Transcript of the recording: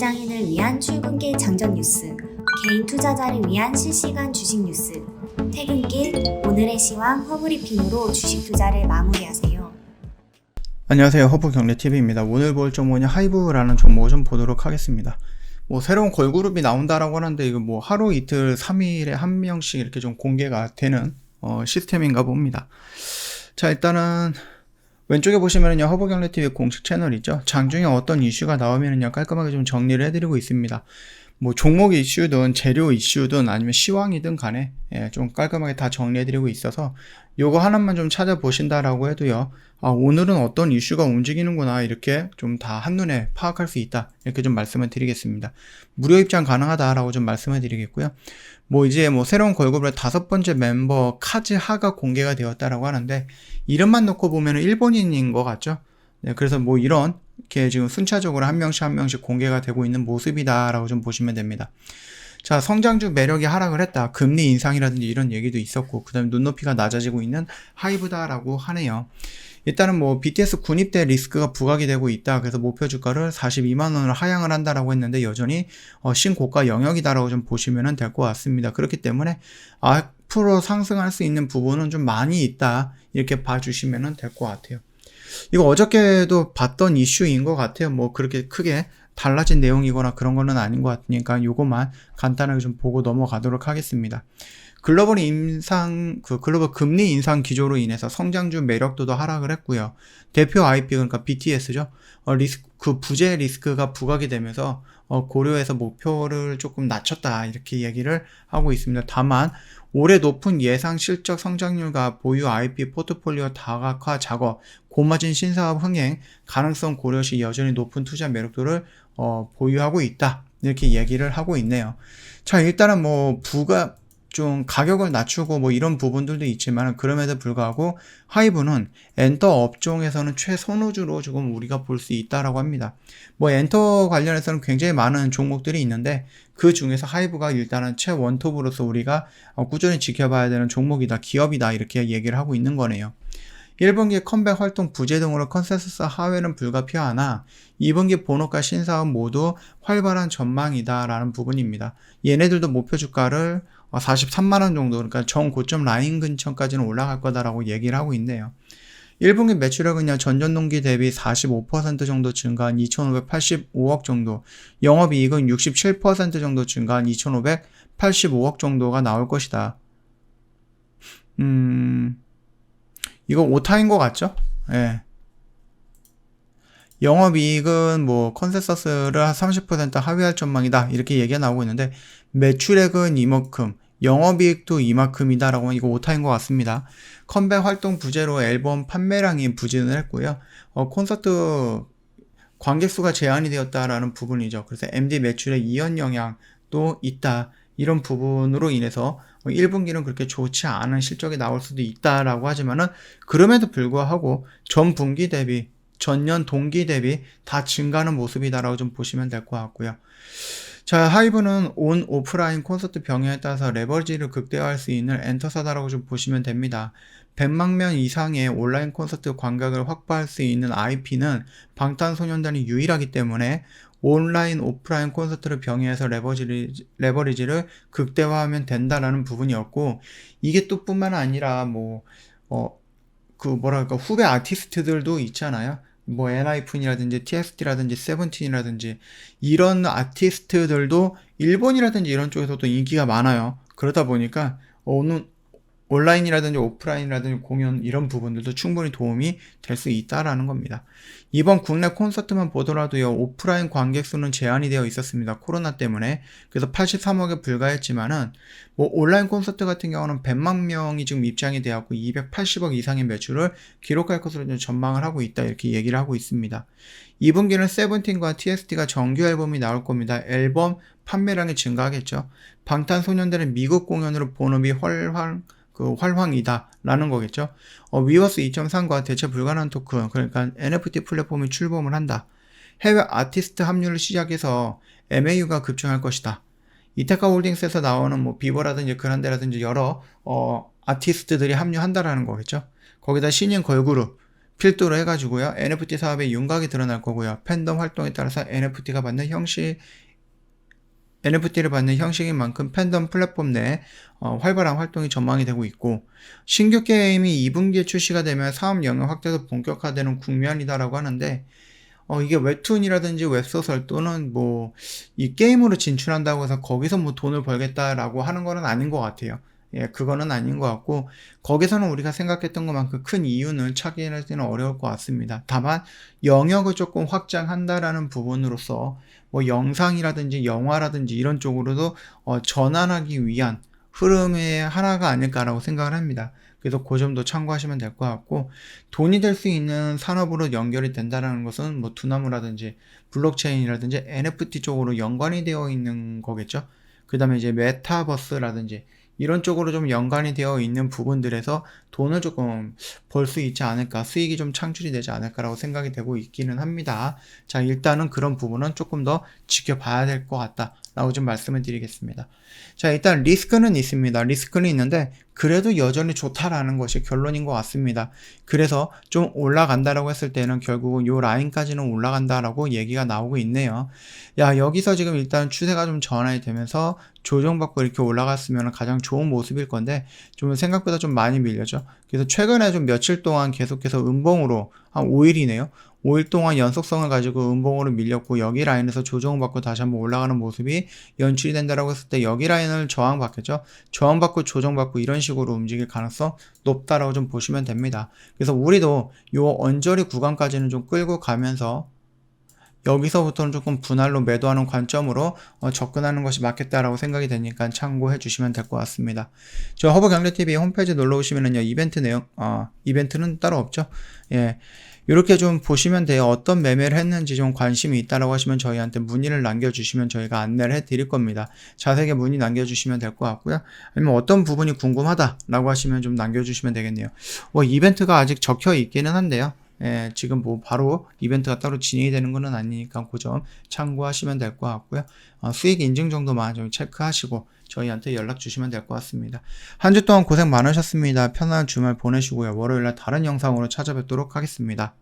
직장인을 위한 출근길 장전 뉴스, 개인 투자자를 위한 실시간 주식 뉴스, 퇴근길 오늘의 시황 허브리핑으로 주식 투자를 마무리하세요. 안녕하세요, 허브경제TV입니다. 오늘 볼 종목은 하이브라는 종목을 좀 보도록 하겠습니다. 새로운 걸그룹이 나온다라고 하는데 이거 하루 이틀 3일에 한 명씩 이렇게 좀 공개가 되는 시스템인가 봅니다. 자, 일단은 왼쪽에 보시면은요, 허브경제TV 공식 채널이죠. 장중에 어떤 이슈가 나오면은요, 깔끔하게 좀 정리를 해드리고 있습니다. 종목 이슈든 재료 이슈든 아니면 시황이든 간에 좀 깔끔하게 다 정리해드리고 있어서 요거 하나만 좀 찾아보신다라고 해도요, 오늘은 어떤 이슈가 움직이는구나 이렇게 좀 다 한눈에 파악할 수 있다 이렇게 좀 말씀을 드리겠습니다. 무료 입장 가능하다라고 좀 말씀을 드리겠고요. 이제 새로운 걸그룹의 5번째 멤버 카즈하가 공개가 되었다라고 하는데 이름만 놓고 보면 일본인인 것 같죠. 네, 그래서 이렇게 지금 순차적으로 한 명씩 공개가 되고 있는 모습이다라고 좀 보시면 됩니다. 자, 성장주 매력이 하락을 했다. 금리 인상이라든지 이런 얘기도 있었고, 그 다음에 눈높이가 낮아지고 있는 하이브다라고 하네요. 일단은 BTS 군입대 리스크가 부각이 되고 있다. 그래서 목표 주가를 42만원으로 하향을 한다라고 했는데 여전히 신고가 영역이다라고 좀 보시면 될 것 같습니다. 그렇기 때문에 앞으로 상승할 수 있는 부분은 좀 많이 있다. 이렇게 봐주시면 될 것 같아요. 이거 어저께도 봤던 이슈인 것 같아요. 그렇게 크게 달라진 내용이거나 그런 거는 아닌 것 같으니까 요것만 간단하게 좀 보고 넘어가도록 하겠습니다. 글로벌 금리 인상 기조로 인해서 성장주 매력도도 하락을 했고요. 대표 IP, 그러니까 BTS죠. 부재 리스크가 부각이 되면서 고려해서 목표를 조금 낮췄다 이렇게 얘기를 하고 있습니다. 다만 올해 높은 예상 실적 성장률과 보유 IP 포트폴리오 다각화 작업, 고마진 신사업 흥행 가능성 고려 시 여전히 높은 투자 매력도를 보유하고 있다 이렇게 얘기를 하고 있네요. 자, 일단은 좀 가격을 낮추고 이런 부분들도 있지만 그럼에도 불구하고 하이브는 엔터 업종에서는 최선호주로 조금 우리가 볼 수 있다라고 합니다. 엔터 관련해서는 굉장히 많은 종목들이 있는데 그 중에서 하이브가 일단은 최원톱으로서 우리가 꾸준히 지켜봐야 되는 종목이다, 기업이다 이렇게 얘기를 하고 있는 거네요. 1분기 컴백 활동 부재 등으로 컨센서스 하회는 불가피하나 2분기 본업과 신사업 모두 활발한 전망이다라는 부분입니다. 얘네들도 목표 주가를 43만원 정도, 그러니까 정고점 라인 근처까지는 올라갈 거다라고 얘기를 하고 있네요. 1분기 매출액은요, 전년동기 대비 45% 정도 증가한 2,585억 정도, 영업이익은 67% 정도 증가한 2,585억 정도가 나올 것이다. 이거 오타인 것 같죠? 예. 영업이익은 컨센서스를 한 30% 하회할 전망이다 이렇게 얘기가 나오고 있는데 매출액은 이만큼, 영업이익도 이만큼이다 라고 하면 이거 오타인 것 같습니다. 컴백 활동 부재로 앨범 판매량이 부진을 했고요. 콘서트 관객 수가 제한이 되었다라는 부분이죠. 그래서 MD 매출에 이연 영향도 있다. 이런 부분으로 인해서 1분기는 그렇게 좋지 않은 실적이 나올 수도 있다라고 하지만은 그럼에도 불구하고 전분기 대비, 전년 동기 대비 다 증가하는 모습이다라고 좀 보시면 될 것 같고요. 자, 하이브는 오프라인 콘서트 병행에 따라서 레버리지를 극대화할 수 있는 엔터사다라고 좀 보시면 됩니다. 100만 명 이상의 온라인 콘서트 관객을 확보할 수 있는 IP는 방탄소년단이 유일하기 때문에 온라인, 오프라인 콘서트를 병행해서 레버리지를 극대화하면 된다라는 부분이었고, 이게 또 뿐만 아니라 후배 아티스트들도 있잖아요. 엔하이픈이라든지 TXT라든지 세븐틴이라든지 이런 아티스트들도 일본이라든지 이런 쪽에서도 인기가 많아요. 그러다 보니까 온라인이라든지 오프라인이라든지 공연 이런 부분들도 충분히 도움이 될 수 있다라는 겁니다. 이번 국내 콘서트만 보더라도요, 오프라인 관객 수는 제한이 되어 있었습니다. 코로나 때문에. 그래서 83억에 불과했지만은 온라인 콘서트 같은 경우는 100만 명이 지금 입장이 되었고 280억 이상의 매출을 기록할 것으로 좀 전망을 하고 있다 이렇게 얘기를 하고 있습니다. 2분기는 세븐틴과 TXT가 정규 앨범이 나올 겁니다. 앨범 판매량이 증가하겠죠. 방탄소년단의 미국 공연으로 본업이 활황이다 라는 거겠죠. 위버스 2.3과 대체 불가능한 토큰, 그러니까 NFT 플랫폼이 출범을 한다. 해외 아티스트 합류를 시작해서 MAU가 급증할 것이다. 이테카 홀딩스에서 나오는 비버라든지 그란데라든지 여러 아티스트들이 합류한다라는 거겠죠. 거기다 신인 걸그룹, 필두로 해가지고요. NFT 사업의 윤곽이 드러날 거고요. 팬덤 활동에 따라서 NFT를 받는 형식인 만큼 팬덤 플랫폼 내 활발한 활동이 전망이 되고 있고, 신규 게임이 2분기에 출시가 되면 사업 영역 확대도 본격화되는 국면이다라고 하는데, 이게 웹툰이라든지 웹소설 또는 뭐 이 게임으로 진출한다고 해서 거기서 뭐 돈을 벌겠다라고 하는 거는 아닌 것 같아요. 예, 그거는 아닌 것 같고, 거기서는 우리가 생각했던 것만큼 큰 이윤을 찾기는 어려울 것 같습니다. 다만 영역을 조금 확장한다라는 부분으로서 뭐 영상이라든지 영화라든지 이런 쪽으로도 전환하기 위한 흐름의 하나가 아닐까라고 생각을 합니다. 그래서 그 점도 참고하시면 될 것 같고, 돈이 될 수 있는 산업으로 연결이 된다는 것은 뭐 두나무라든지 블록체인이라든지 NFT 쪽으로 연관이 되어 있는 거겠죠. 그 다음에 이제 메타버스라든지 이런 쪽으로 좀 연관이 되어 있는 부분들에서 돈을 조금 벌 수 있지 않을까, 수익이 좀 창출이 되지 않을까라고 생각이 되고 있기는 합니다. 자, 일단은 그런 부분은 조금 더 지켜봐야 될 것 같다라고 좀 말씀을 드리겠습니다. 자, 일단 리스크는 있습니다. 리스크는 있는데 그래도 여전히 좋다라는 것이 결론인 것 같습니다. 그래서 좀 올라간다라고 했을 때는 결국은 요 라인까지는 올라간다라고 얘기가 나오고 있네요. 야, 여기서 지금 일단 추세가 좀 전환이 되면서 조정받고 이렇게 올라갔으면 가장 좋은 모습일 건데, 좀 생각보다 좀 많이 밀렸죠. 그래서 최근에 좀 며칠 동안 계속해서 음봉으로, 한 5일이네요. 5일 동안 연속성을 가지고 음봉으로 밀렸고, 여기 라인에서 조정을 받고 다시 한번 올라가는 모습이 연출이 된다라고 했을 때 여기 라인을 저항받겠죠. 저항받고 조정받고 이런 식으로 움직일 가능성 높다라고 좀 보시면 됩니다. 그래서 우리도 요 언저리 구간까지는 좀 끌고 가면서 여기서부터는 조금 분할로 매도하는 관점으로 접근하는 것이 맞겠다라고 생각이 되니까 참고해 주시면 될 것 같습니다. 저 허브경제TV 홈페이지 놀러 오시면은요, 이벤트 내용, 이벤트는 따로 없죠. 예. 이렇게 좀 보시면 돼요. 어떤 매매를 했는지 좀 관심이 있다라고 하시면 저희한테 문의를 남겨주시면 저희가 안내를 해드릴 겁니다. 자세하게 문의 남겨주시면 될 것 같고요. 아니면 어떤 부분이 궁금하다라고 하시면 좀 남겨주시면 되겠네요. 이벤트가 아직 적혀 있기는 한데요. 예, 지금 뭐 바로 이벤트가 따로 진행이 되는 것은 아니니까 그 점 참고하시면 될 것 같고요. 수익 인증 정도만 좀 체크하시고 저희한테 연락 주시면 될 것 같습니다. 한 주 동안 고생 많으셨습니다. 편안한 주말 보내시고요. 월요일날 다른 영상으로 찾아뵙도록 하겠습니다.